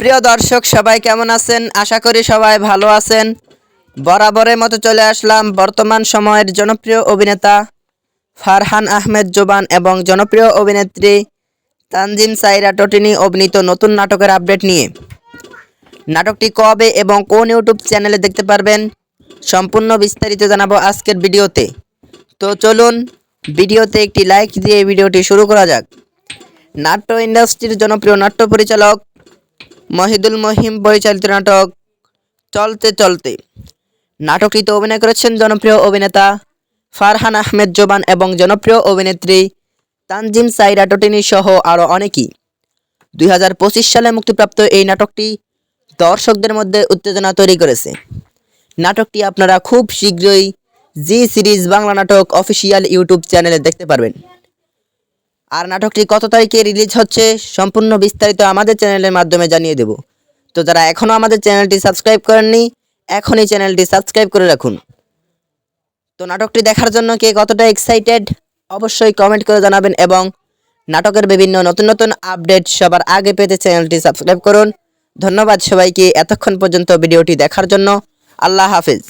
প্রিয় দর্শক সবাই কেমন আছেন? আশা করি সবাই ভালো আছেন। বরাবরের মতো চলে আসলাম বর্তমান সময়ের জনপ্রিয় অভিনেতা ফারহান আহমেদ জোবান এবং জনপ্রিয় অভিনেত্রী তানজিম সাইরা টটিনি অভিনীত নতুন নাটকের আপডেট নিয়ে। নাটকটি কবে এবং কোন ইউটিউব চ্যানেলে দেখতে পারবেন সম্পূর্ণ বিস্তারিত জানাবো আজকের ভিডিওতে। তো চলুন ভিডিওতে একটি লাইক দিয়ে ভিডিওটি শুরু করা যাক। নাট্য ইন্ডাস্ট্রির জনপ্রিয় নাট্য পরিচালক মহিদুল মহিম পরিচালিত নাটক চলতে চলতে। নাটকটিতে অভিনয় করেছেন জনপ্রিয় অভিনেতা ফারহান আহমেদ জোবান এবং জনপ্রিয় অভিনেত্রী তানজিম সাইরা টটিনি সহ আরও অনেকেই। 2025 সালে মুক্তিপ্রাপ্ত এই নাটকটি দর্শকদের মধ্যে উত্তেজনা তৈরি করেছে। নাটকটি আপনারা খুব শীঘ্রই জি সিরিজ বাংলা নাটক অফিসিয়াল ইউটিউব চ্যানেলে দেখতে পারবেন। আর নাটকটি কত তারিখে রিলিজ হচ্ছে সম্পূর্ণ বিস্তারিত আমাদের চ্যানেলের মাধ্যমে জানিয়ে দেব। তো যারা এখনও আমাদের চ্যানেলটি সাবস্ক্রাইব করেননি, এখনই চ্যানেলটি সাবস্ক্রাইব করে রাখুন। তো নাটকটি দেখার জন্য কে কতটা এক্সাইটেড অবশ্যই কমেন্ট করে জানাবেন এবং নাটকের বিভিন্ন নতুন নতুন আপডেট সবার আগে পেতে চ্যানেলটি সাবস্ক্রাইব করুন। ধন্যবাদ সবাইকে এতক্ষণ পর্যন্ত ভিডিওটি দেখার জন্য। আল্লাহ হাফেজ।